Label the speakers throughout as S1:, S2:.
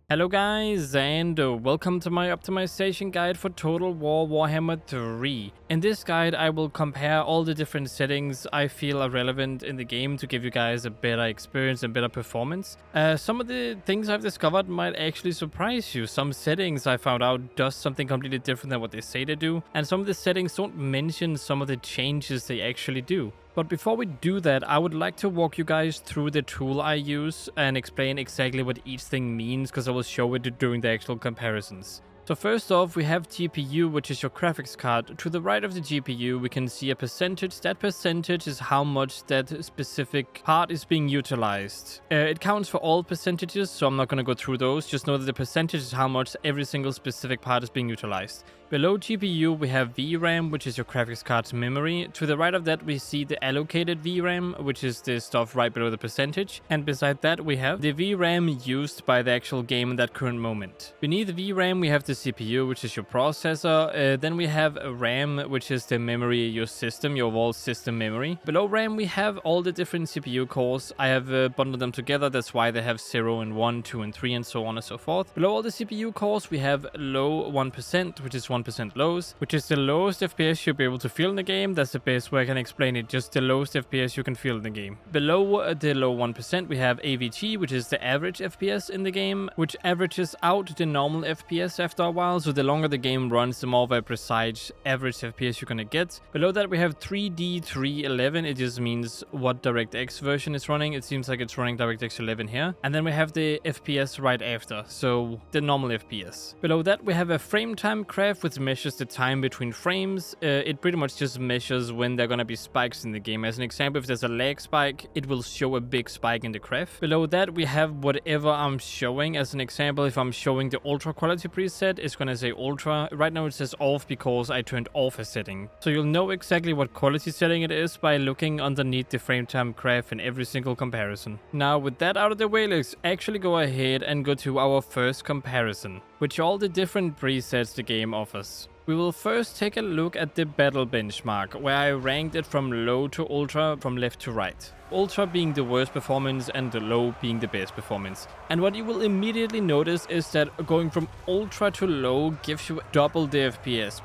S1: Hello guys, and welcome to my optimization guide for Total War Warhammer 3. In this guide I will compare all the different settings I feel are relevant in the game to give you guys a better experience and better performance. Some of the things I've discovered might actually surprise you. Some settings I found out does something completely different than what they say they do, and some of the settings don't mention some of the changes they actually do. But before we do that, I would like to walk you guys through the tool I use and explain exactly what each thing means, because I will show it during the actual comparisons. So first off, we have GPU, which is your graphics card. To the right of the GPU, we can see a percentage. That percentage is how much that specific part is being utilized. It counts for all percentages, so I'm not going to go through those. Just know that the percentage is how much every single specific part is being utilized. Below GPU, we have VRAM, which is your graphics card's memory. To the right of that, we see the allocated VRAM, which is the stuff right below the percentage. And beside that, we have the VRAM used by the actual game in that current moment. Beneath the VRAM, we have the CPU, which is your processor. Then we have a RAM, which is the memory your system, your overall system memory. Below RAM, we have all the different CPU cores. I have bundled them together. That's why they have 0 and 1, 2 and 3, and so on and so forth. Below all the CPU cores, we have low 1%, which is 1% lows, which is the lowest FPS you'll be able to feel in the game. That's the best way I can explain it, just the lowest FPS you can feel in the game. Below the low 1%, we have AVG, which is the average FPS in the game, which averages out the normal FPS after a while, so the longer the game runs, the more of a precise average FPS you're gonna get. Below that, we have 3D311. It just means what DirectX version is running. It seems like it's running DirectX 11 here. And then we have the FPS right after, so the normal FPS. Below that, we have a frame time graph, which measures the time between frames. It pretty much just measures when there are gonna be spikes in the game. As an example, if there's a lag spike, it will show a big spike in the graph. Below that, we have whatever I'm showing. As an example, if I'm showing the ultra quality preset, it's gonna say ultra. Right now it says off because I turned off a setting. So you'll know exactly what quality setting it is by looking underneath the frame time graph in every single comparison. Now with that out of the way, let's actually go ahead and go to our first comparison, which are all the different presets the game offers. We will first take a look at the battle benchmark, where I ranked it from low to ultra, from left to right. Ultra being the worst performance and the low being the best performance. And what you will immediately notice is that going from ultra to low gives you double the FPS,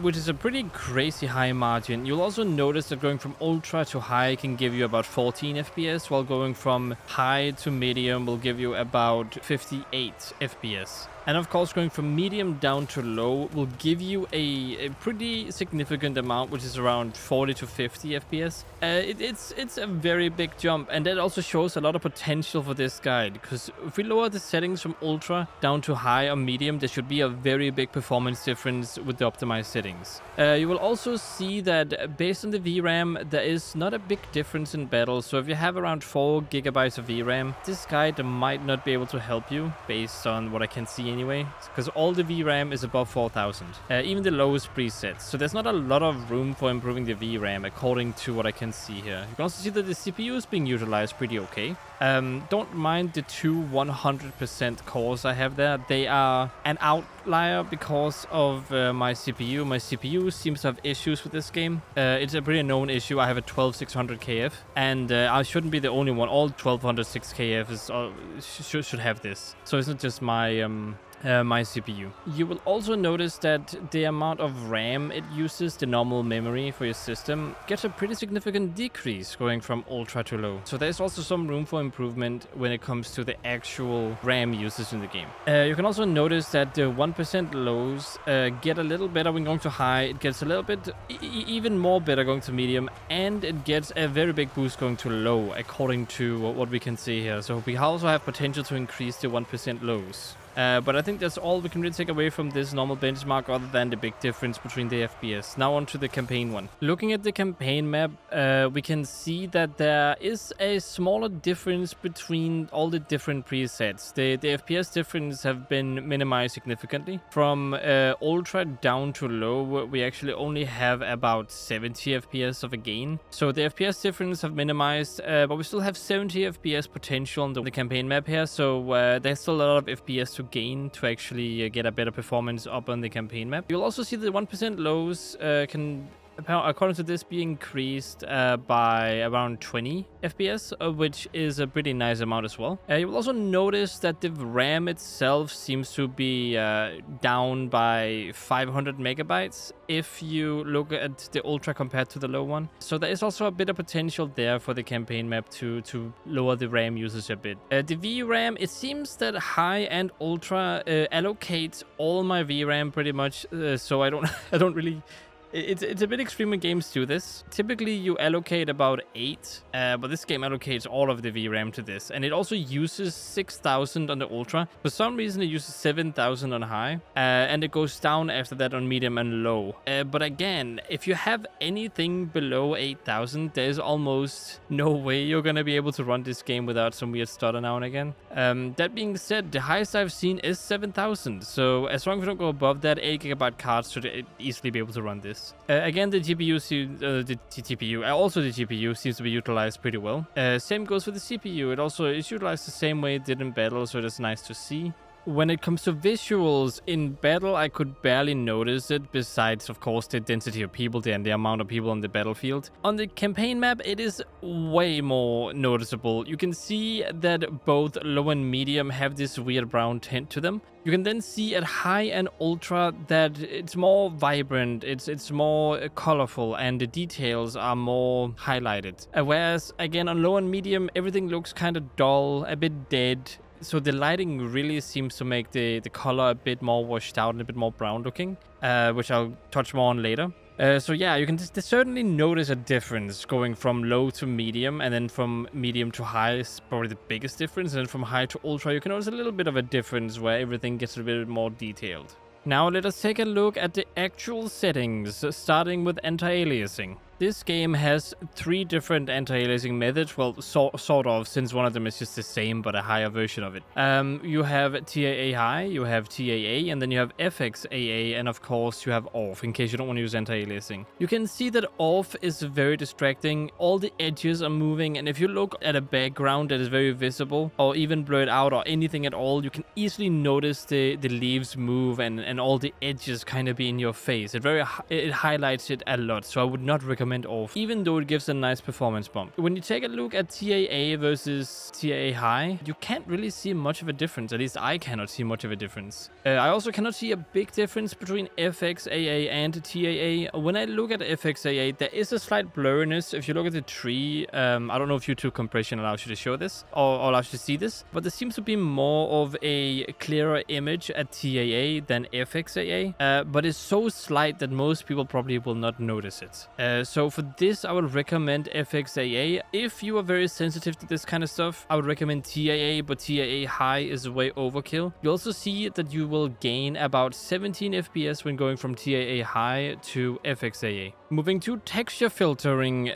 S1: which is a pretty crazy high margin. You'll also notice that going from ultra to high can give you about 14 FPS, while going from high to medium will give you about 58 FPS. And of course, going from medium down to low will give you a pretty significant amount, which is around 40 to 50 FPS. It's a very big jump, and that also shows a lot of potential for this guide, because if we lower the settings from ultra down to high or medium, there should be a very big performance difference with the optimized settings. You will also see that based on the VRAM, there is not a big difference in battle. So if you have around 4 gigabytes of VRAM, this guide might not be able to help you based on what I can see anyway, because all the VRAM is above 4000, even the lowest presets. So there's not a lot of room for improving the VRAM according to what I can see here. You can also see that the CPU is being utilized pretty okay. Don't mind the two 100% cores I have there. They are an outlier because of my CPU. My CPU seems to have issues with this game. It's a pretty known issue. I have a 12600 KF, and I shouldn't be the only one. All 1206 KF should have this. So it's not just my CPU. You will also notice that the amount of RAM it uses, the normal memory for your system, gets a pretty significant decrease going from ultra to low. So there's also some room for improvement when it comes to the actual RAM usage in the game. You can also notice that the 1% lows get a little better when going to high. It gets a little bit even more better going to medium, and it gets a very big boost going to low according to what we can see here. So we also have potential to increase the 1% lows. But I think that's all we can really take away from this normal benchmark, other than the big difference between the FPS. Now on to the campaign one. Looking at the campaign map, we can see that there is a smaller difference between all the different presets. The FPS difference have been minimized significantly. From ultra down to low, we actually only have about 70 FPS of a gain. So the FPS difference have minimized, but we still have 70 FPS potential on the campaign map here. So there's still a lot of FPS to gain to actually get a better performance up on the campaign map. You'll also see the 1% lows can according to this, be increased by around 20 FPS, which is a pretty nice amount as well. You will also notice that the RAM itself seems to be down by 500 megabytes if you look at the Ultra compared to the low one. So there is also a bit of potential there for the campaign map to lower the RAM usage a bit. The VRAM, it seems that High and Ultra allocates all my VRAM pretty much, so I don't really... It's a bit extreme when games do this. Typically, you allocate about 8, but this game allocates all of the VRAM to this. And it also uses 6,000 on the Ultra. For some reason, it uses 7,000 on High, and it goes down after that on Medium and Low. But again, if you have anything below 8,000, there's almost no way you're going to be able to run this game without some weird stutter now and again. That being said, the highest I've seen is 7,000. So as long as you don't go above that, 8GB cards should easily be able to run this. Again, the GPU, also the GPU seems to be utilized pretty well. Same goes for the CPU. It also is utilized the same way it did in battle, so that's nice to see. When it comes to visuals, in battle, I could barely notice it, besides, of course, the density of people there and the amount of people on the battlefield. On the campaign map, it is way more noticeable. You can see that both low and medium have this weird brown tint to them. You can then see at high and ultra that it's more vibrant, it's more colorful, and the details are more highlighted. Whereas, again, on low and medium, everything looks kind of dull, a bit dead. So the lighting really seems to make the color a bit more washed out and a bit more brown looking, which I'll touch more on later. So yeah, you can certainly notice a difference going from low to medium, and then from medium to high is probably the biggest difference. And then from high to ultra, you can notice a little bit of a difference where everything gets a bit more detailed. Now let us take a look at the actual settings, starting with anti-aliasing. This game has 3 different anti-aliasing methods, well, sort of, since one of them is just the same, but a higher version of it. You have TAA high, you have TAA, and then you have FXAA, and of course you have off, in case you don't want to use anti-aliasing. You can see that off is very distracting, all the edges are moving, and if you look at a background that is very visible, or even blurred out, or anything at all, you can easily notice the leaves move, and all the edges kind of be in your face. It highlights it a lot, so I would not recommend off, even though it gives a nice performance bump. When you take a look at TAA versus TAA high, you can't really see much of a difference. At least I cannot see much of a difference. I also cannot see a big difference between FXAA and TAA. When I look at FXAA, there is a slight blurriness. If you look at the tree, I don't know if YouTube compression allows you to show this or allows you to see this, but there seems to be more of a clearer image at TAA than FXAA, but it's so slight that most people probably will not notice it. So for this, I would recommend FXAA. If you are very sensitive to this kind of stuff, I would recommend TAA, but TAA high is way overkill. You also see that you will gain about 17 FPS when going from TAA high to FXAA. Moving to texture filtering,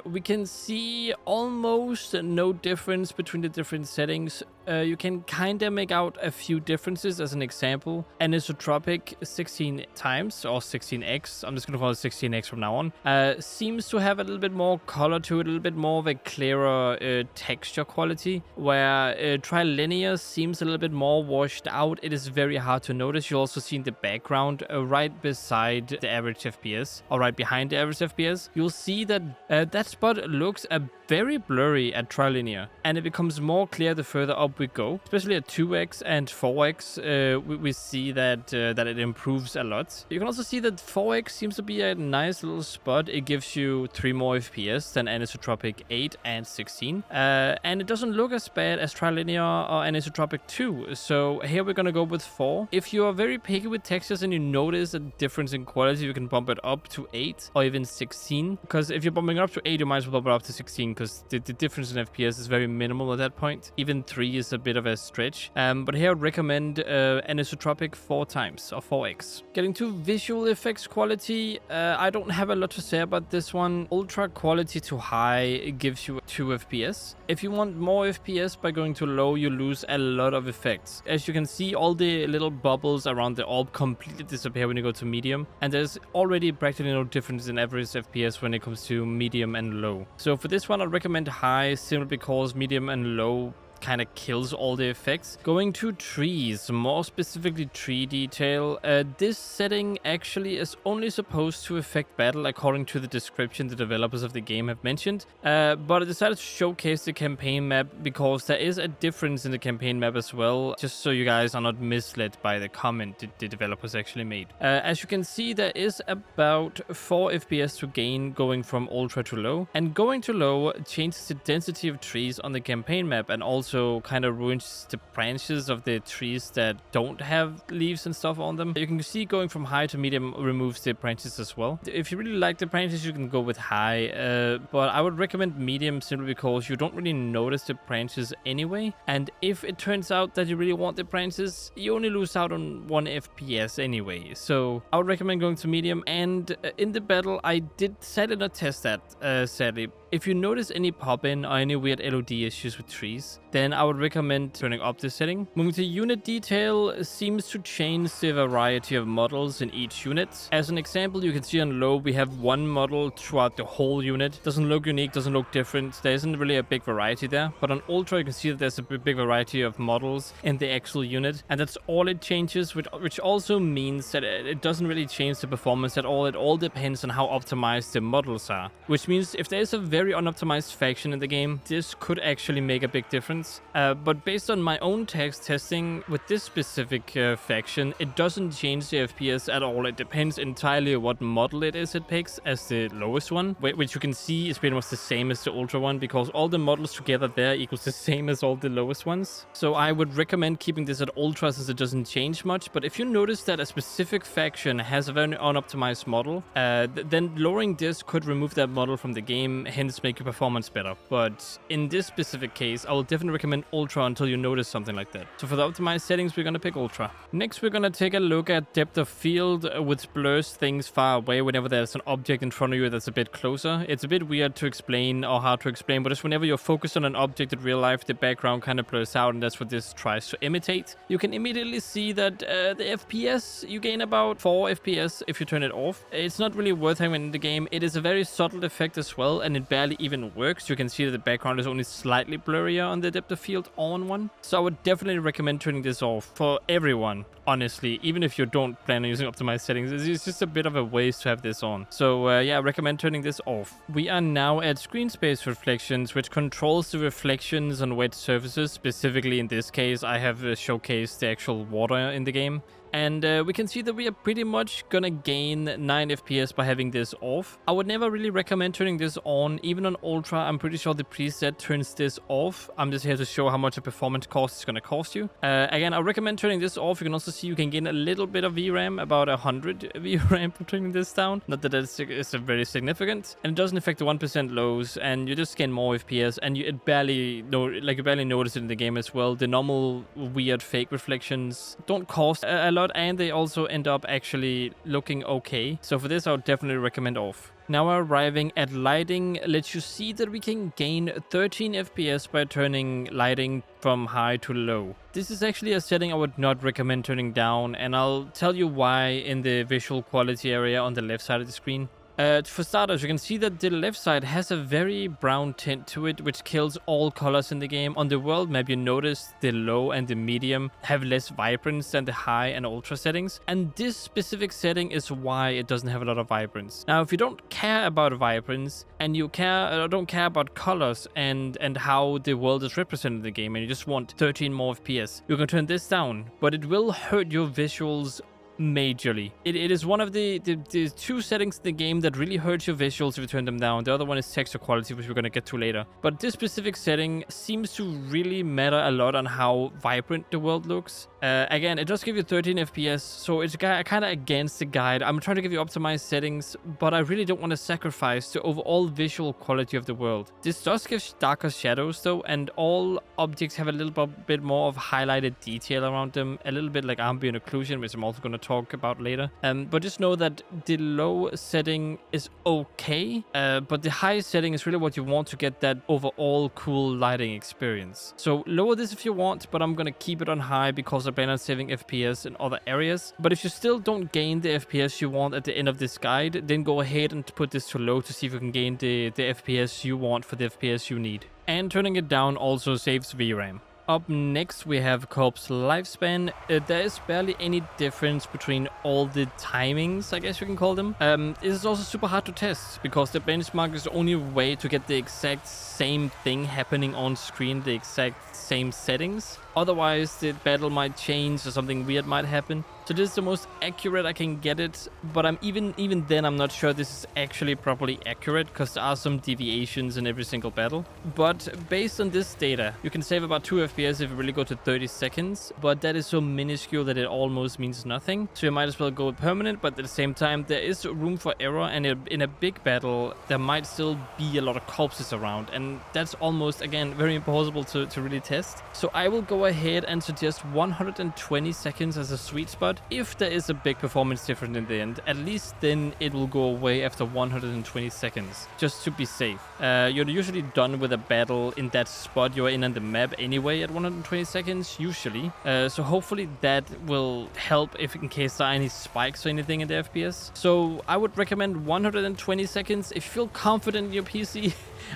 S1: we can see almost no difference between the different settings. You can kind of make out a few differences. As an example, anisotropic 16 times or 16x, I'm just going to call it 16x from now on, seems to have a little bit more color to it, a little bit more of a clearer texture quality, where trilinear seems a little bit more washed out. It is very hard to notice. You also see in the background right beside the average FPS, or right behind the average FPS, you'll see that that spot looks very blurry at trilinear, and it becomes more clear the further up we go, especially at 2x and 4x. We see that it improves a lot. You can also see that 4x seems to be a nice little spot. It gives you 3 more FPS than anisotropic 8 and 16, and it doesn't look as bad as trilinear or anisotropic 2. So here we're gonna go with 4. If you are very picky with textures and you notice a difference in quality, you can bump it up to 8 or even 16, because if you're bumping it up to 8, you might as well bump it up to 16, because the difference in FPS is very minimal at that point. Even 3 is a bit of a stretch, but here I'd recommend anisotropic 4 times, or 4x. Getting to visual effects quality, I don't have a lot to say about this one. Ultra quality to high gives you 2 FPS. If you want more FPS by going to low, you lose a lot of effects. As you can see, all the little bubbles around the orb completely disappear when you go to medium, and there's already practically no difference in average FPS when it comes to medium and low. So for this one, I'd recommend high, simply because medium and low kind of kills all the effects. Going to trees, more specifically tree detail, this setting actually is only supposed to affect battle according to the description the developers of the game have mentioned, but I decided to showcase the campaign map because there is a difference in the campaign map as well, just so you guys are not misled by the comment the developers actually made. As you can see, there is about 4 FPS to gain going from ultra to low, and going to low changes the density of trees on the campaign map and also kind of ruins the branches of the trees that don't have leaves and stuff on them. You can see going from high to medium removes the branches as well. If you really like the branches, you can go with high, but I would recommend medium simply because you don't really notice the branches anyway, and if it turns out that you really want the branches, you only lose out on 1 FPS anyway. So I would recommend going to medium, and in the battle I did sadly not test that, sadly. If you notice any pop-in or any weird LOD issues with trees, then I would recommend turning up this setting. Moving to unit detail seems to change the variety of models in each unit. As an example, you can see on low we have 1 model throughout the whole unit. Doesn't look unique, doesn't look different. There isn't really a big variety there. But on ultra you can see that there's a big variety of models in the actual unit, and that's all it changes, which also means that it doesn't really change the performance at all. It all depends on how optimized the models are, which means if there's a very unoptimized faction in the game, this could actually make a big difference. But based on my own testing with this specific faction, it doesn't change the FPS at all. It depends entirely on what model it is it picks as the lowest one, which you can see is pretty much the same as the ultra one because all the models together there equals the same as all the lowest ones. So I would recommend keeping this at ultra since it doesn't change much. But if you notice that a specific faction has a very unoptimized model, then lowering this could remove that model from the game, hence make your performance better. But in this specific case, I will definitely recommend ultra until you notice something like that. So for the optimized settings, we're going to pick ultra. Next, we're going to take a look at depth of field, which blurs things far away whenever there's an object in front of you that's a bit closer. It's a bit weird to explain or hard to explain, but it's whenever you're focused on an object in real life, the background kind of blurs out, and that's what this tries to imitate. You can immediately see that the FPS, you gain about 4 FPS if you turn it off. It's not really worth having in the game. It is a very subtle effect as well, and it barely even works. You can see that the background is only slightly blurrier on the depth of field on one. So I would definitely recommend turning this off for everyone, honestly, even if you don't plan on using optimized settings. It's just a bit of a waste to have this on. So yeah, I recommend turning this off. We are now at screen space reflections, which controls the reflections on wet surfaces. Specifically in this case, I have showcased the actual water in the game. And we can see that we are pretty much gonna gain 9 FPS by having this off. I would never really recommend turning this on. Even on ultra, I'm pretty sure the preset turns this off. I'm just here to show how much a performance cost is gonna cost you. Again, I recommend turning this off. You can also see you can gain a little bit of VRAM, about 100 VRAM for turning this down. Not that it's very significant. And it doesn't affect the 1% lows, and you just gain more FPS, and you barely notice it in the game as well. The normal weird fake reflections don't cost a lot, and they also end up actually looking okay. So for this, I would definitely recommend off. Now we're arriving at lighting. Lets you see that we can gain 13 FPS by turning lighting from high to low. This is actually a setting I would not recommend turning down, and I'll tell you why in the visual quality area on the left side of the screen. For starters, you can see that the left side has a very brown tint to it, which kills all colors in the game. On the world map, you notice the low and the medium have less vibrance than the high and ultra settings. And this specific setting is why it doesn't have a lot of vibrance. Now, if you don't care about vibrance and you don't care about colors and how the world is represented in the game, and you just want 13 more FPS, you can turn this down, but it will hurt your visuals majorly. It is one of the 2 settings in the game that really hurts your visuals if you turn them down. The other one is texture quality, which we're going to get to later. But this specific setting seems to really matter a lot on how vibrant the world looks. Again, it does give you 13 FPS, so it's kind of against the guide. I'm trying to give you optimized settings, but I really don't want to sacrifice the overall visual quality of the world. This does give darker shadows though, and all objects have a little bit more of highlighted detail around them, a little bit like ambient occlusion, which I'm also going to talk about later. But just know that the low setting is okay, but the high setting is really what you want to get that overall cool lighting experience. So lower this if you want, but I'm going to keep it on high because I plan on saving FPS in other areas. But if you still don't gain the FPS you want at the end of this guide, then go ahead and put this to low to see if you can gain the FPS you want for the FPS you need. And turning it down also saves VRAM. Up next, we have corpse lifespan. There is barely any difference between all the timings, I guess you can call them. It is also super hard to test because the benchmark is the only way to get the exact same thing happening on screen, the exact same settings. Otherwise, the battle might change or something weird might happen. So this is the most accurate I can get it, but I'm even then I'm not sure this is actually properly accurate because there are some deviations in every single battle. But based on this data, you can save about 2 FPS if you really go to 30 seconds, but that is so minuscule that it almost means nothing. So you might as well go with permanent, but at the same time there is room for error, and in a big battle there might still be a lot of corpses around, and that's almost, again, very impossible to really test. So I will go ahead and suggest 120 seconds as a sweet spot. If there is a big performance difference in the end, at least then it will go away after 120 seconds, just to be safe. You're usually done with a battle in that spot you're in on the map anyway at 120 seconds, usually. So hopefully that will help if in case there are any spikes or anything in the FPS. So I would recommend 120 seconds. If you feel confident in your PC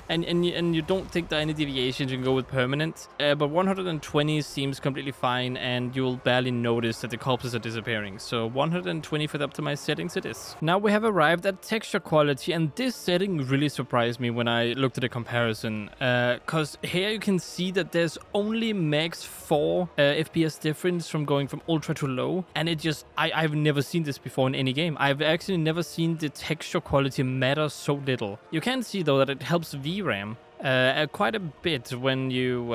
S1: and you don't think there are any deviations, you can go with permanent. But 120 seems completely fine, and you'll barely notice that the corpses are disappearing. So 120 for the optimized settings it is. Now we have arrived at texture quality, and this setting really surprised me when I looked at the comparison. Because here you can see that there's only max 4 FPS difference from going from ultra to low, and it just, I've never seen this before in any game. I've actually never seen the texture quality matter so little. You can see though that it helps VRAM quite a bit when you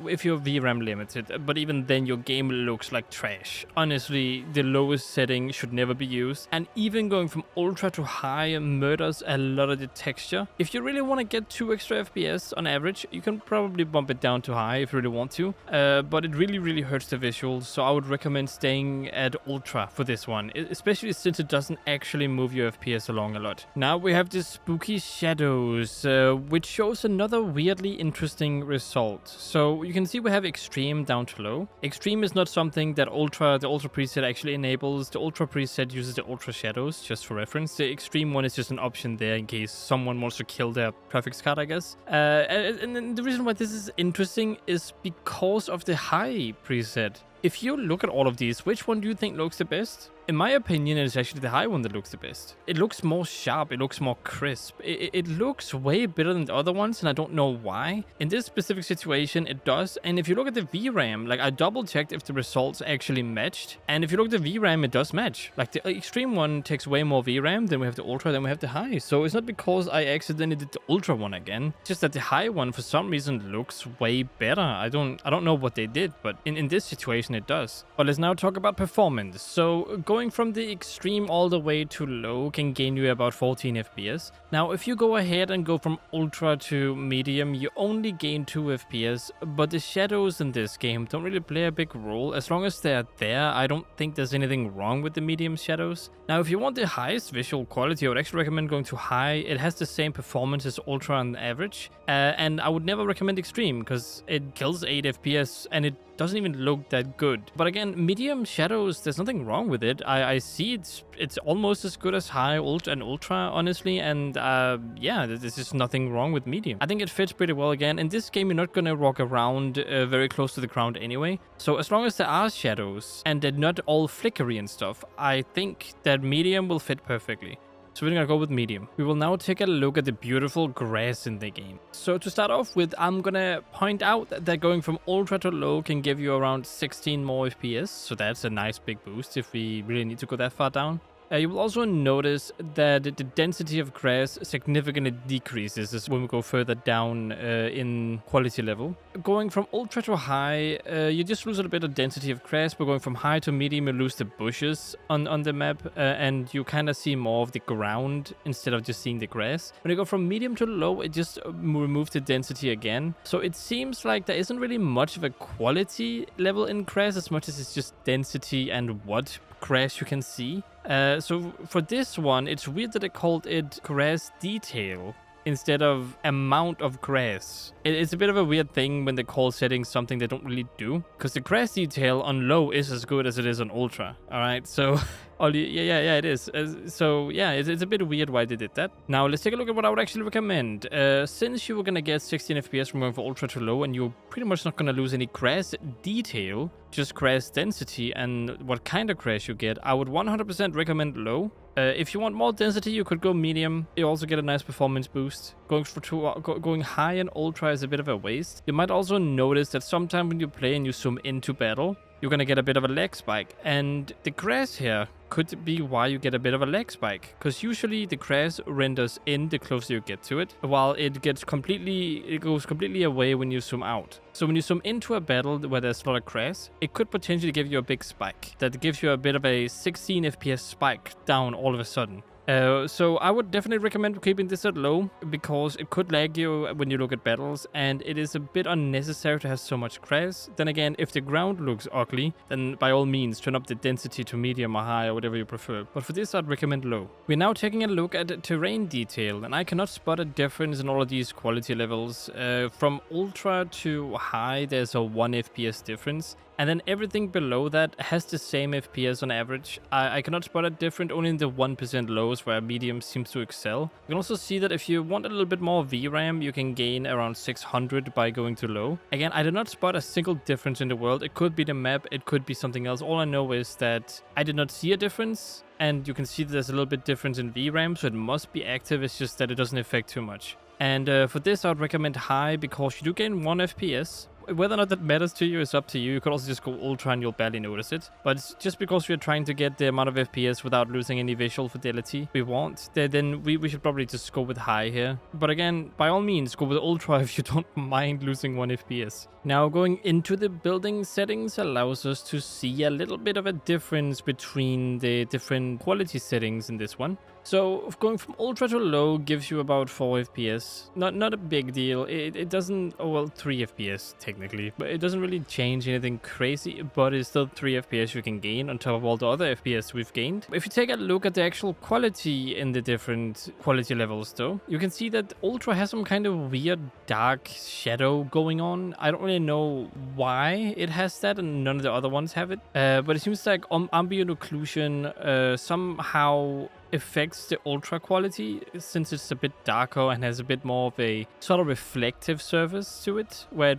S1: if you're VRAM limited, but even then your game looks like trash. Honestly, the lowest setting should never be used, and even going from ultra to high murders a lot of the texture. If you really want to get 2 extra FPS on average, you can probably bump it down to high if you really want to, but it really hurts the visuals, so I would recommend staying at ultra for this one, especially since it doesn't actually move your FPS along a lot. Now we have the spooky shadows, which shows another weirdly interesting result. So you can see we have extreme down to low. Extreme is not something that the ultra preset actually enables. The ultra preset uses the ultra shadows, just for reference. The extreme one is just an option there in case someone wants to kill their graphics card, I guess. And the reason why this is interesting is because of the high preset. If you look at all of these, which one do you think looks the best? In my opinion, it's actually the high one that looks the best. It looks more sharp, it looks more crisp. It looks way better than the other ones, and I don't know why. In this specific situation, it does. And if you look at the VRAM, like I double checked if the results actually matched. And if you look at the VRAM, it does match. Like the extreme one takes way more VRAM, then we have the ultra, then we have the high. So it's not because I accidentally did the ultra one again. It's just that the high one for some reason looks way better. I don't know what they did, but in this situation it does. But let's now talk about performance. So going from the extreme all the way to low can gain you about 14 FPS. Now, if you go ahead and go from ultra to medium, you only gain 2 FPS, but the shadows in this game don't really play a big role. As long as they're there, I don't think there's anything wrong with the medium shadows. Now, if you want the highest visual quality, I would actually recommend going to high. It has the same performance as ultra on average, and I would never recommend extreme because it kills 8 FPS and it doesn't even look that good. But again, medium shadows, there's nothing wrong with it. I see it's almost as good as high and ultra, honestly, and yeah, there's just nothing wrong with medium. I think it fits pretty well. Again, in this game you're not gonna walk around very close to the ground anyway, so as long as there are shadows and they're not all flickery and stuff, I think that medium will fit perfectly. So we're gonna go with medium. We will now take a look at the beautiful grass in the game. So to start off with, I'm gonna point out that going from ultra to low can give you around 16 more FPS. So that's a nice big boost if we really need to go that far down. You will also notice that the density of grass significantly decreases when we go further down in quality level. Going from ultra to high, you just lose a little bit of density of grass, but going from high to medium, you lose the bushes on the map, and you kind of see more of the ground instead of just seeing the grass. When you go from medium to low, it just removes the density again. So it seems like there isn't really much of a quality level in grass as much as it's just density and what grass you can see. So for this one, it's weird that they called it grass detail instead of amount of grass. It's a bit of a weird thing when they call settings something they don't really do, because the grass detail on low is as good as it is on ultra. All right, so Yeah, it is. So yeah, it's a bit weird why they did that. Now let's take a look at what I would actually recommend. Since you were gonna get 16 FPS from going from ultra to low, and you're pretty much not gonna lose any crash detail, just crash density and what kind of crash you get, I would 100% recommend low. If you want more density, you could go medium. You also get a nice performance boost. Going high and ultra is a bit of a waste. You might also notice that sometimes when you play and you zoom into battle, you're gonna get a bit of a lag spike, and the crash here could be why you get a bit of a lag spike, because usually the crash renders in the closer you get to it, while it goes completely away when you zoom out. So when you zoom into a battle where there's a lot of crash, it could potentially give you a big spike that gives you a bit of a 16 FPS spike down all of a sudden. So I would definitely recommend keeping this at low, because it could lag you when you look at battles, and it is a bit unnecessary to have so much crash. Then again, if the ground looks ugly, then by all means turn up the density to medium or high or whatever you prefer. But for this, I'd recommend low. We're now taking a look at terrain detail, and I cannot spot a difference in all of these quality levels. From ultra to high, there's a 1 FPS difference. And then everything below that has the same FPS on average. I cannot spot a difference only in the 1% lows where medium seems to excel. You can also see that if you want a little bit more VRAM, you can gain around 600 by going to low. Again, I do not spot a single difference in the world. It could be the map, it could be something else. All I know is that I did not see a difference. And you can see that there's a little bit difference in VRAM, so it must be active. It's just that it doesn't affect too much. And for this, I would recommend high, because you do gain 1 FPS. Whether or not that matters to you is up to you. You could also just go ultra and you'll barely notice it. But it's just because we're trying to get the amount of FPS without losing any visual fidelity we want, then we should probably just go with high here. But again, by all means, go with ultra if you don't mind losing 1 FPS. Now, going into the building settings allows us to see a little bit of a difference between the different quality settings in this one. So going from ultra to low gives you about 4 FPS. Not a big deal. It doesn't, oh well, 3 FPS technically, but it doesn't really change anything crazy, but it's still 3 FPS you can gain on top of all the other FPS we've gained. If you take a look at the actual quality in the different quality levels though, you can see that ultra has some kind of weird dark shadow going on. I don't really know why it has that, and none of the other ones have it. But it seems like ambient occlusion somehow affects the ultra quality, since it's a bit darker and has a bit more of a sort of reflective surface to it, where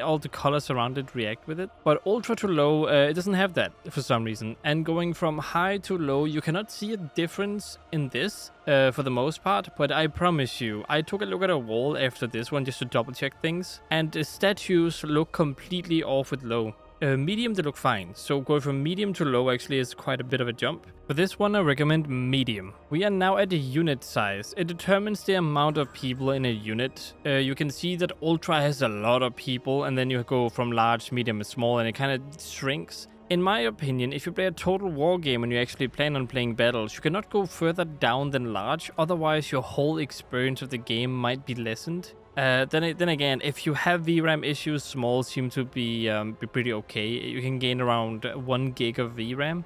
S1: all the colors around it react with it. But ultra to low, it doesn't have that for some reason. And going from high to low, you cannot see a difference in this for the most part, but I promise you, I took a look at a wall after this one just to double check things, and the statues look completely off with low. Medium, they look fine. So going from medium to low actually is quite a bit of a jump. For this one, I recommend medium. We are now at the unit size. It determines the amount of people in a unit. You can see that ultra has a lot of people, and then you go from large, medium, and small, and it kind of shrinks. In my opinion, if you play a total war game and you actually plan on playing battles, you cannot go further down than large, otherwise your whole experience of the game might be lessened. Then again, if you have VRAM issues, small seem to be pretty okay. You can gain around 1 gig of VRAM.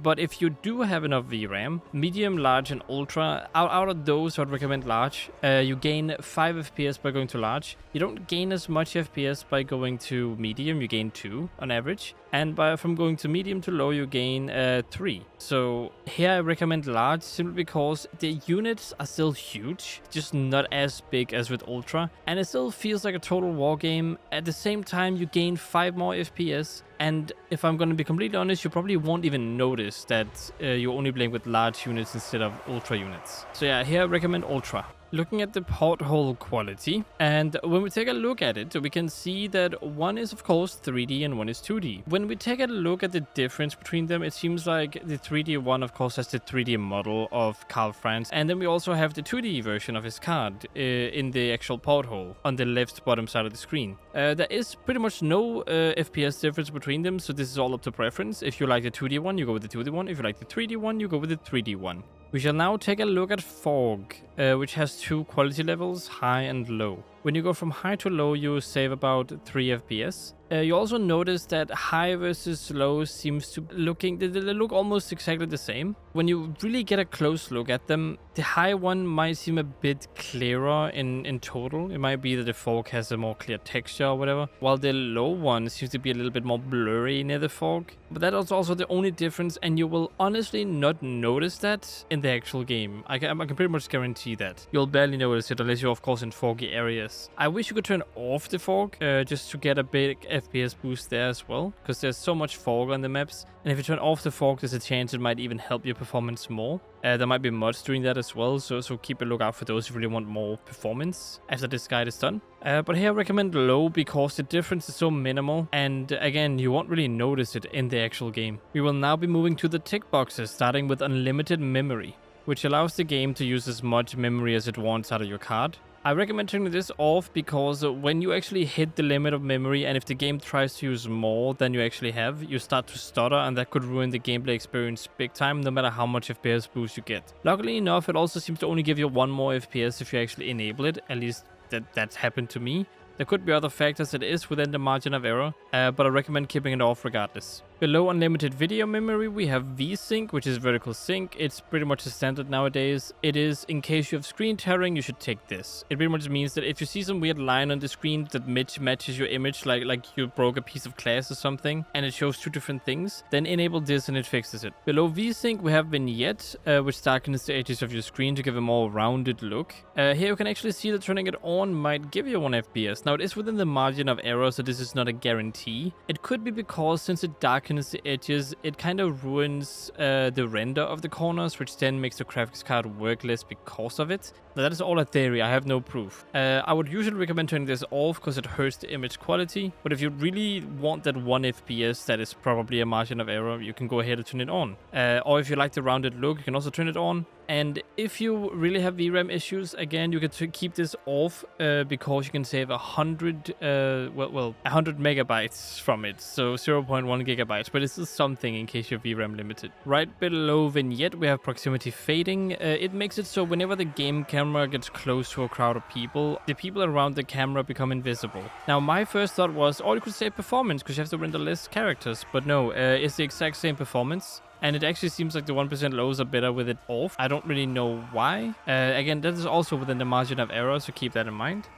S1: But if you do have enough VRAM, medium, large, and ultra, out of those, I'd recommend large. You gain 5 FPS by going to large. You don't gain as much FPS by going to medium. You gain 2 on average. And from going to medium to low, you gain 3. So here I recommend large, simply because the units are still huge, just not as big as with ultra. And it still feels like a total war game. At the same time, you gain 5 more FPS. And if I'm going to be completely honest, you probably won't even notice that you're only playing with large units instead of ultra units. So yeah, here I recommend ultra. Looking at the porthole quality, and when we take a look at it, we can see that one is of course 3D and one is 2D. When we take a look at the difference between them, it seems like the 3D one of course has the 3D model of Karl Franz, and then we also have the 2D version of his card in the actual porthole on the left bottom side of the screen. There is pretty much no FPS difference between them, so this is all up to preference. If you like the 2D one, you go with the 2D one. If you like the 3D one, you go with the 3D one. We shall now take a look at fog. which has 2 quality levels, high and low. When you go from high to low, you save about 3 FPS. You also notice that high versus low seems to they look almost exactly the same. When you really get a close look at them, the high one might seem a bit clearer in total. It might be that the fog has a more clear texture or whatever, while the low one seems to be a little bit more blurry near the fog. But that is also the only difference, and you will honestly not notice that in the actual game. I can pretty much guarantee that. You'll barely notice it unless you're of course in foggy areas. I wish you could turn off the fog just to get a big FPS boost there as well, because there's so much fog on the maps, and if you turn off the fog, there's a chance it might even help your performance more. There might be mods doing that as well, so keep a lookout for those if you really want more performance after this guide is done. But here I recommend low because the difference is so minimal, and again, you won't really notice it in the actual game. We will now be moving to the tick boxes, starting with unlimited memory, which allows the game to use as much memory as it wants out of your card. I recommend turning this off because when you actually hit the limit of memory, and if the game tries to use more than you actually have, you start to stutter, and that could ruin the gameplay experience big time, no matter how much FPS boost you get. Luckily enough, it also seems to only give you 1 more FPS if you actually enable it, at least that's happened to me. There could be other factors that is within the margin of error, but I recommend keeping it off regardless. Below unlimited video memory, we have V-Sync, which is vertical sync. It's pretty much a standard nowadays. It is, in case you have screen tearing, you should take this. It pretty much means that if you see some weird line on the screen that matches your image, like you broke a piece of glass or something, and it shows 2 different things, then enable this and it fixes it. Below V-Sync, we have Vignette, which darkens the edges of your screen to give a more rounded look. Here you can actually see that turning it on might give you 1 FPS. Now, it is within the margin of error, so this is not a guarantee. It could be because since it darkens the edges, it kind of ruins the render of the corners, which then makes the graphics card work less because of it. Now, that is all a theory, I have no proof. I would usually recommend turning this off because it hurts the image quality, but if you really want that 1 FPS, that is probably a margin of error, you can go ahead and turn it on. Or if you like the rounded look, you can also turn it on. And if you really have VRAM issues, again, you can keep this off because you can save 100 megabytes from it, so 0.1 gigabytes, but this is something in case you're VRAM limited. Right below Vignette, we have proximity fading. It makes it so whenever the game camera gets close to a crowd of people, the people around the camera become invisible. Now, my first thought was, oh, you could save performance because you have to render less characters, but no, it's the exact same performance. And it actually seems like the 1% lows are better with it off. I don't really know why. Again, that is also within the margin of error, so keep that in mind.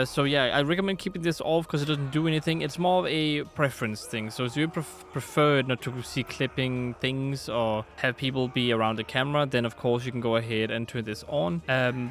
S1: So yeah, I recommend keeping this off because it doesn't do anything. It's more of a preference thing. So if you prefer not to see clipping things or have people be around the camera, then of course you can go ahead and turn this on.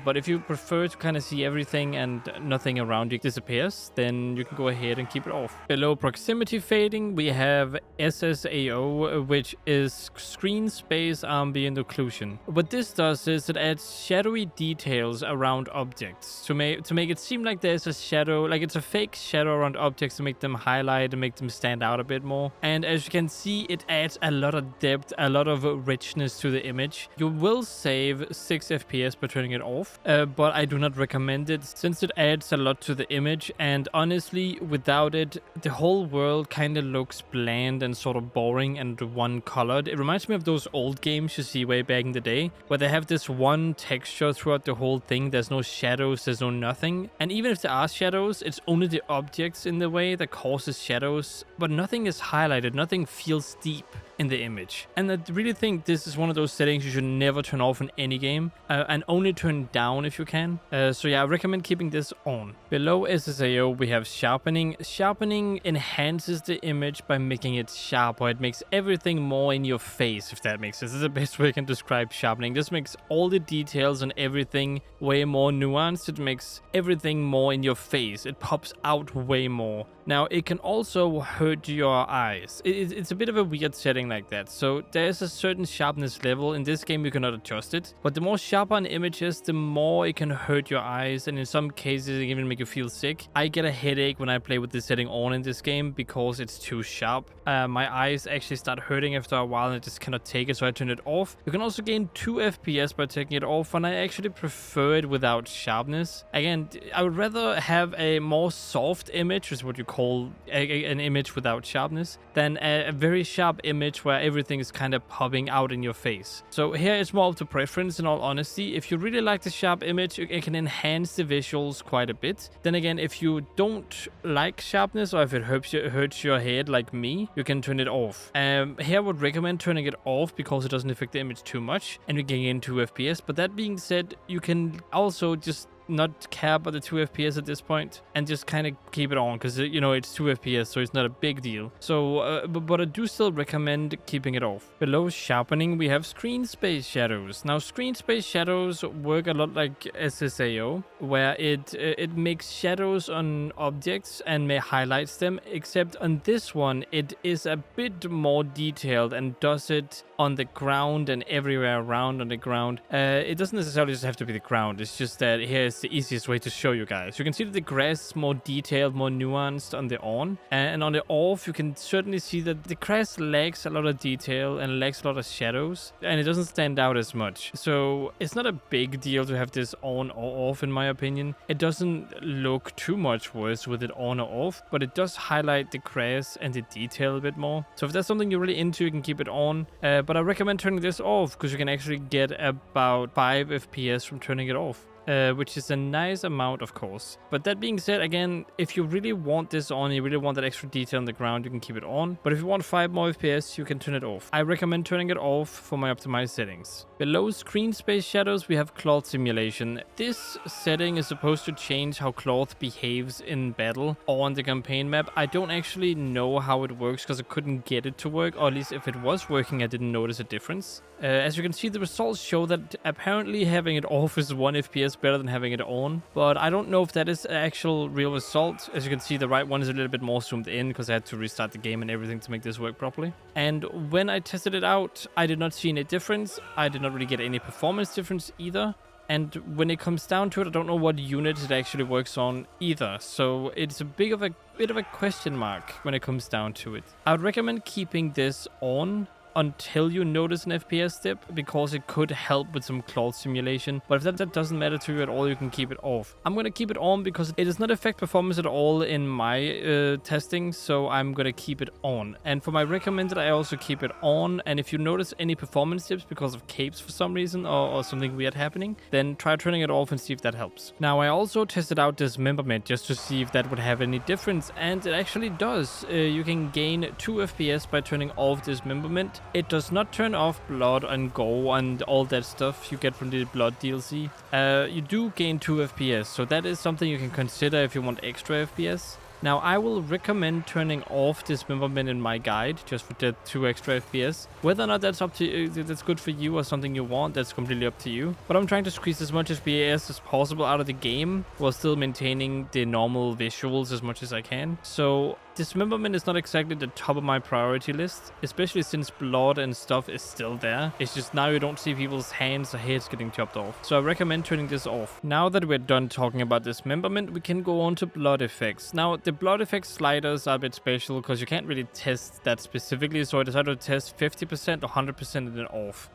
S1: But if you prefer to kind of see everything and nothing around you disappears, then you can go ahead and keep it off. Below proximity fading, we have SSAO, which is screen space ambient occlusion. What this does is it adds shadowy details around objects to make it seem like there's a shadow, like it's a fake shadow around objects to make them highlight and make them stand out a bit more. And as you can see, it adds a lot of depth, a lot of richness to the image. You will save 6 FPS by turning it off, but I do not recommend it since it adds a lot to the image, and honestly, without it, the whole world kind of looks bland and sort of boring and one-colored. It reminds me of those old games you see way back in the day, where they have this one texture throughout the whole thing. There's no shadows, there's no nothing. And even if there are shadows, it's only the objects in the way that causes shadows, but nothing is highlighted, nothing feels deep in the image. And I really think this is one of those settings you should never turn off in any game, and only turn down if you can. So yeah, I recommend keeping this on. Below SSAO, we have Sharpening. Sharpening enhances the image by making it sharper. It makes everything more in your face, if that makes sense. This is the best way I can describe Sharpening. This makes all the details and everything way more nuanced. It makes everything more in your face. It pops out way more. Now, it can also hurt your eyes. It's a bit of a weird setting like that. So there's a certain sharpness level. In this game, you cannot adjust it. But the more sharper an image is, the more it can hurt your eyes. And in some cases, it can even make you feel sick. I get a headache when I play with this setting on in this game because it's too sharp. My eyes actually start hurting after a while, and just cannot take it, so I turn it off. You can also gain 2 FPS by taking it off, and I actually prefer it without sharpness. Again, I would rather have a more soft image, is what you call an image without sharpness, than a very sharp image where everything is kind of popping out in your face. So here it's more up to preference, in all honesty. If you really like the sharp image, it can enhance the visuals quite a bit. Then again, if you don't like sharpness, or if it hurts your head like me, you can turn it off. Here I would recommend turning it off because it doesn't affect the image too much, and we can gain 2 FPS. But that being said, you can also just not care about the 2 FPS at this point and just kind of keep it on, because you know it's 2 FPS, so it's not a big deal. So but I do still recommend keeping it off. Below sharpening, we have screen space shadows. Now screen space shadows work a lot like SSAO, where it makes shadows on objects and may highlights them, except on this one it is a bit more detailed and does it on the ground and everywhere around on the ground. It doesn't necessarily just have to be the ground, it's just that here's the easiest way to show you guys. You can see that the grass is more detailed, more nuanced on the on, and on the off you can certainly see that the grass lacks a lot of detail and lacks a lot of shadows, and it doesn't stand out as much. So it's not a big deal to have this on or off, in my opinion. It doesn't look too much worse with it on or off, but it does highlight the grass and the detail a bit more. So if that's something you're really into, you can keep it on, but I recommend turning this off because you can actually get about 5 FPS from turning it off. Which is a nice amount, of course. But that being said, again, if you really want this on, you really want that extra detail on the ground, you can keep it on. But if you want 5 more FPS, you can turn it off. I recommend turning it off for my optimized settings. Below screen space shadows, we have cloth simulation. This setting is supposed to change how cloth behaves in battle or on the campaign map. I don't actually know how it works because I couldn't get it to work, or at least if it was working, I didn't notice a difference. As you can see, the results show that apparently having it off is 1 FPS better than having it on, but I don't know if that is an actual real result. As you can see, the right one is a little bit more zoomed in because I had to restart the game and everything to make this work properly. And when I tested it out, I did not see any difference. I did not really get any performance difference either. And when it comes down to it, I don't know what unit it actually works on either. So it's a bit of a question mark when it comes down to it. I would recommend keeping this on until you notice an FPS dip, because it could help with some cloth simulation. But if that doesn't matter to you at all, you can keep it off. I'm going to keep it on because it does not affect performance at all in my testing, so I'm going to keep it on. And for my recommended, I also keep it on. And if you notice any performance dips because of capes for some reason or something weird happening, then try turning it off and see if that helps. Now, I also tested out Dismemberment just to see if that would have any difference, and it actually does. You can gain 2 FPS by turning off Dismemberment. It does not turn off blood and gore and all that stuff you get from the blood DLC. You do gain 2 FPS, so that is something you can consider if you want extra FPS. Now, I will recommend turning off Dismemberment in my guide, just for the 2 extra FPS. Whether or not that's up to you, that's good for you or something you want, that's completely up to you. But I'm trying to squeeze as much FPS as possible out of the game, while still maintaining the normal visuals as much as I can. So Dismemberment is not exactly the top of my priority list, especially since blood and stuff is still there. It's just now you don't see people's hands or heads getting chopped off. So I recommend turning this off. Now that we're done talking about Dismemberment, we can go on to blood effects. Now, the blood effects sliders are a bit special because you can't really test that specifically, so I decided to test 50% or 100% and then off.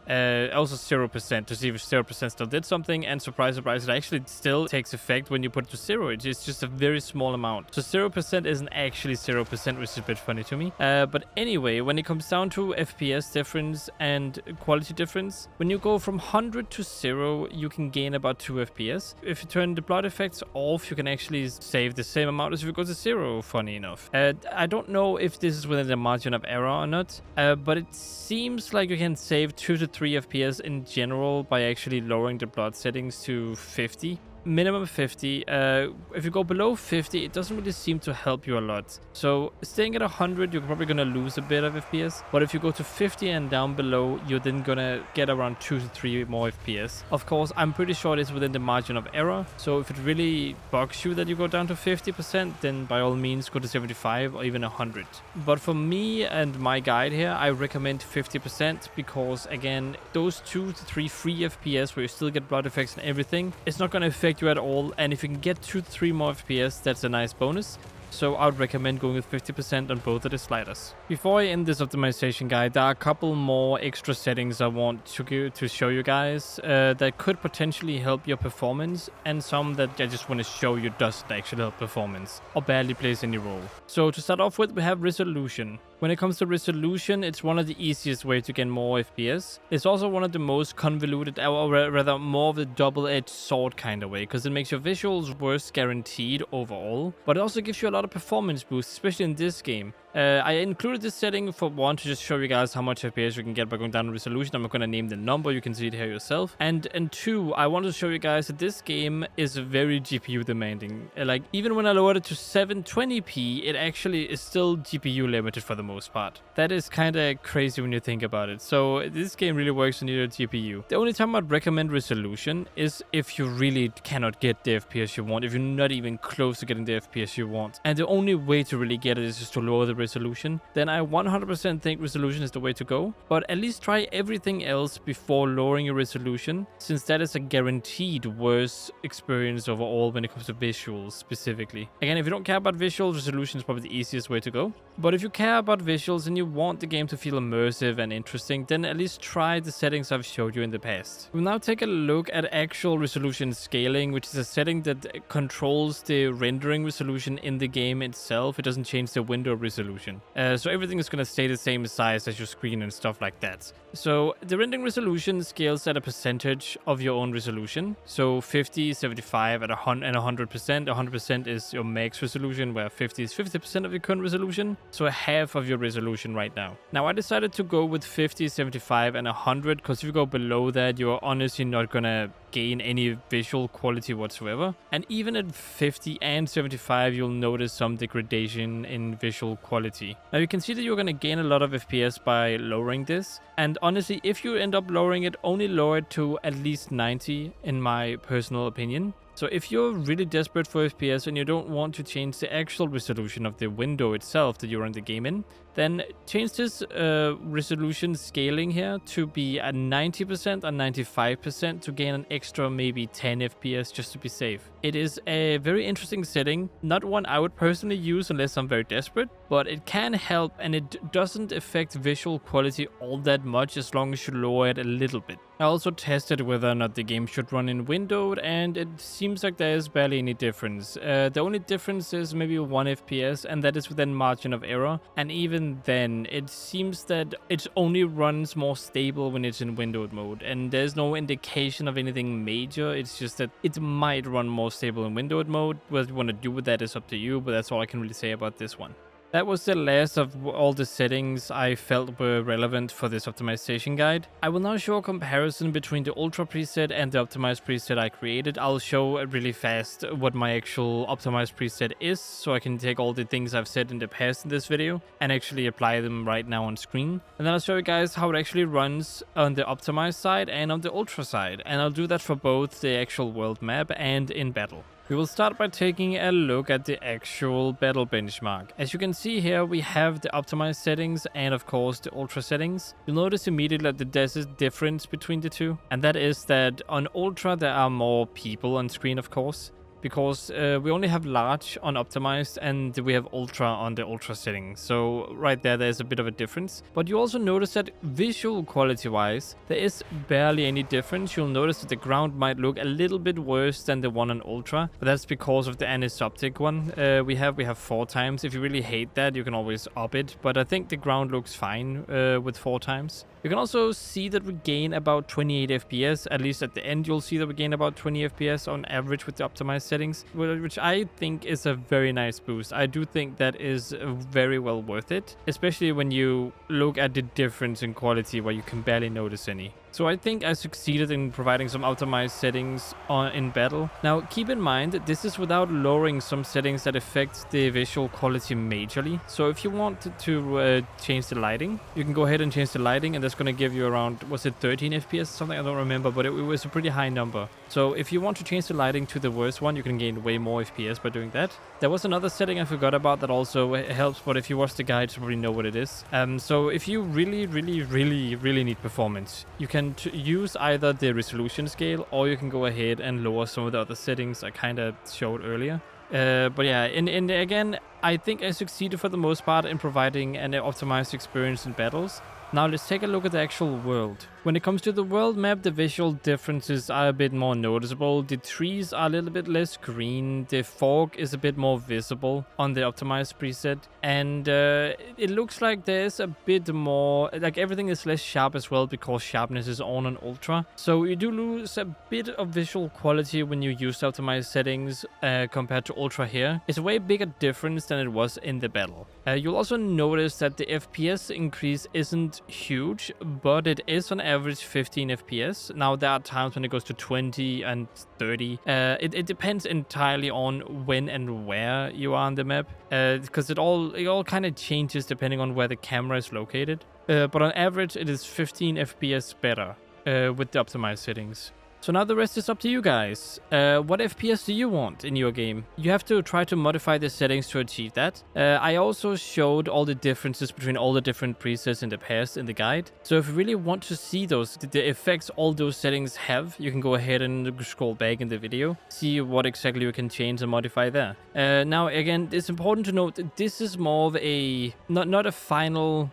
S1: Also 0% to see if 0% still did something, and surprise, surprise, it actually still takes effect when you put it to 0. It's just a very small amount. So 0% isn't actually 0%, which is a bit funny to me. But anyway, when it comes down to FPS difference and quality difference, when you go from 100 to 0, you can gain about 2 FPS. If you turn the blood effects off, you can actually save the same amount as if you go to 0, funny enough. I don't know if this is within the margin of error or not, but it seems like you can save 2 to 3 FPS in general by actually lowering the blood settings to 50. Minimum 50. If you go below 50, it doesn't really seem to help you a lot. So staying at 100, you're probably going to lose a bit of FPS. But if you go to 50 and down below, you're then going to get around 2 to 3 more FPS. Of course, I'm pretty sure it's within the margin of error. So if it really bugs you that you go down to 50%, then by all means go to 75 or even 100. But for me and my guide here, I recommend 50% because, again, those 2 to 3 free FPS where you still get blood effects and everything, it's not going to affect you at all, and if you can get 2 to 3 more FPS, that's a nice bonus. so I would recommend going with 50% on both of the sliders. Before I end this optimization guide, there are a couple more extra settings I want to show you guys that could potentially help your performance, and some that I just want to show you doesn't actually help performance or barely plays any role. So to start off with, we have resolution. When it comes to resolution, it's one of the easiest ways to get more FPS. It's also one of the most convoluted, or rather more of a double-edged sword kind of way, because it makes your visuals worse guaranteed overall, but it also gives you a lot of performance boost, especially in this game. I included this setting for one, to just show you guys how much FPS you can get by going down in resolution. I'm not going to name the number, you can see it here yourself. And two, I want to show you guys that this game is very GPU demanding. Like, even when I lowered it to 720p, it actually is still GPU limited for the most part. That is kind of crazy when you think about it. So this game really works on your GPU. The only time I'd recommend resolution is if you really cannot get the FPS you want, if you're not even close to getting the FPS you want. And the only way to really get it is just to lower the resolution. Then I 100% think resolution is the way to go. But at least try everything else before lowering your resolution, since that is a guaranteed worse experience overall when it comes to visuals specifically. Again, if you don't care about visuals, resolution is probably the easiest way to go. But if you care about visuals and you want the game to feel immersive and interesting, then at least try the settings I've showed you in the past. We'll now take a look at actual resolution scaling, which is a setting that controls the rendering resolution in the game itself. It doesn't change the window resolution. So everything is going to stay the same size as your screen and stuff like that. So the rendering resolution scales at a percentage of your own resolution. So 50, 75, and 100%. 100% is your max resolution, where 50 is 50% of your current resolution. So a half of your resolution right now. Now I decided to go with 50, 75, and 100, because if you go below that, you're honestly not gonna gain any visual quality whatsoever. And even at 50 and 75, you'll notice some degradation in visual quality. Now you can see that you're gonna gain a lot of FPS by lowering this. And honestly, if you end up lowering it, only lower it to at least 90 in my personal opinion. So if you're really desperate for FPS and you don't want to change the actual resolution of the window itself that you're in the game in, then change this resolution scaling here to be at 90% and 95% to gain an extra maybe 10 FPS just to be safe. It is a very interesting setting, not one I would personally use unless I'm very desperate, but it can help, and it doesn't affect visual quality all that much as long as you lower it a little bit. I also tested whether or not the game should run in windowed, and it seems like there is barely any difference. The only difference is maybe 1 FPS, and that is within margin of error. And even then, it seems that it only runs more stable when it's in windowed mode, and there's no indication of anything major. It's just that it might run more stable in windowed mode. What you want to do with that is up to you, but that's all I can really say about this one. That was the last of all the settings I felt were relevant for this optimization guide. I will now show a comparison between the Ultra preset and the optimized preset I created. I'll show really fast what my actual optimized preset is, so I can take all the things I've said in the past in this video and actually apply them right now on screen. And then I'll show you guys how it actually runs on the optimized side and on the Ultra side. And I'll do that for both the actual world map and in battle. We will start by taking a look at the actual battle benchmark. As you can see here, we have the optimized settings and of course the Ultra settings. You'll notice immediately that there's a difference between the two, and that is that on Ultra there are more people on screen, of course, because we only have large on optimized and we have ultra on the ultra setting. So right there's a bit of a difference. But you also notice that visual quality wise, there is barely any difference. You'll notice that the ground might look a little bit worse than the one on ultra, but that's because of the anisoptic one we have 4 times. If you really hate that, you can always up it, but I think the ground looks fine with 4 times. You can also see that we gain about 28 FPS, at least at the end you'll see that we gain about 20 FPS on average with the optimized settings, which I think is a very nice boost. I do think that is very well worth it, especially when you look at the difference in quality where you can barely notice any. So I think I succeeded in providing some optimized settings in battle. Now keep in mind that this is without lowering some settings that affect the visual quality majorly. So if you want to change the lighting, you can go ahead and change the lighting, and that's going to give you around, was it 13 FPS or something? I don't remember, but it was a pretty high number. So if you want to change the lighting to the worst one, you can gain way more FPS by doing that. There was another setting I forgot about that also helps, but if you watch the guide, you probably know what it is. So if you really need performance, you can use either the resolution scale, or you can go ahead and lower some of the other settings I kind of showed earlier. But yeah, and again, I think I succeeded for the most part in providing an optimized experience in battles. Now let's take a look at the actual world. When it comes to the world map, the visual differences are a bit more noticeable. The trees are a little bit less green. The fog is a bit more visible on the optimized preset. And it looks like there's a bit more, like everything is less sharp as well because sharpness is on ultra. So you do lose a bit of visual quality when you use the optimized settings compared to ultra here. It's a way bigger difference than it was in the battle. You'll also notice that the FPS increase isn't huge, but it is on average 15 FPS. Now there are times when it goes to 20 and 30. It depends entirely on when and where you are on the map, because it all kind of changes depending on where the camera is located. But on average, it is 15 FPS better with the optimized settings. So now the rest is up to you guys. What FPS do you want in your game? You have to try to modify the settings to achieve that. I also showed all the differences between all the different presets in the past in the guide. So if you really want to see the effects all those settings have, you can go ahead and scroll back in the video, see what exactly you can change and modify there. Now again, it's important to note that this is more of a, not a final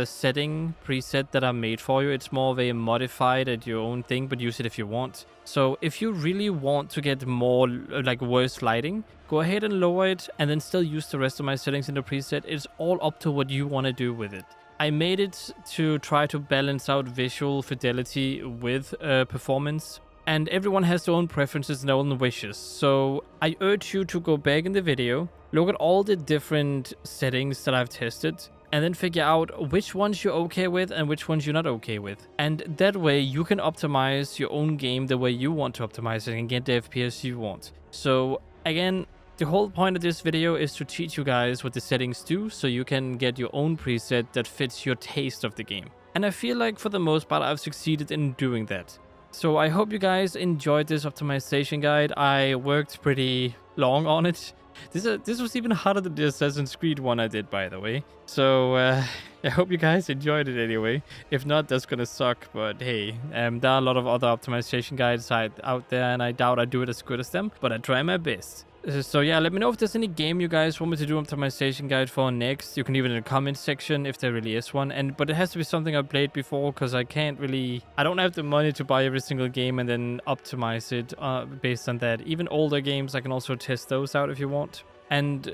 S1: setting preset that are made for you. It's more of a modified at your own thing, but use it if you want. So if you really want to get more like worse lighting, go ahead and lower it and then still use the rest of my settings in the preset. It's all up to what you want to do with it. I made it to try to balance out visual fidelity with performance. And everyone has their own preferences and their own wishes. So I urge you to go back in the video, look at all the different settings that I've tested, and then figure out which ones you're okay with and which ones you're not okay with. And that way you can optimize your own game the way you want to optimize it and get the FPS you want. So again, the whole point of this video is to teach you guys what the settings do so you can get your own preset that fits your taste of the game. And I feel like for the most part I've succeeded in doing that. So I hope you guys enjoyed this optimization guide. I worked pretty long on it. This was even harder than the Assassin's Creed one I did, by the way. So I hope you guys enjoyed it anyway. If not, that's gonna suck. But hey, there are a lot of other optimization guides out there, and I doubt I do it as good as them. But I try my best. So yeah, let me know if there's any game you guys want me to do optimization guide for next. You can leave it in the comment section if there really is one. But it has to be something I played before, because I don't have the money to buy every single game and then optimize it based on that. Even older games, I can also test those out if you want. And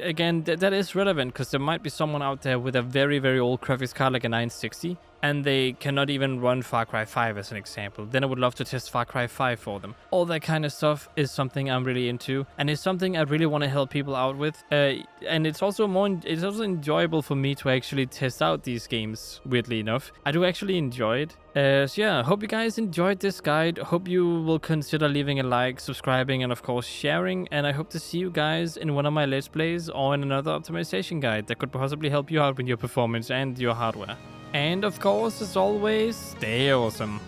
S1: again, that is relevant because there might be someone out there with a very, very old graphics card like a 960 and they cannot even run Far Cry 5 as an example. Then I would love to test Far Cry 5 for them. All that kind of stuff is something I'm really into and it's something I really want to help people out with. And it's also enjoyable for me to actually test out these games, weirdly enough. I do actually enjoy it. So yeah, hope you guys enjoyed this guide. Hope you will consider leaving a like, subscribing, and of course sharing. And I hope to see you guys in one of my Let's Plays or in another optimization guide that could possibly help you out with your performance and your hardware. And of course, as always, stay awesome.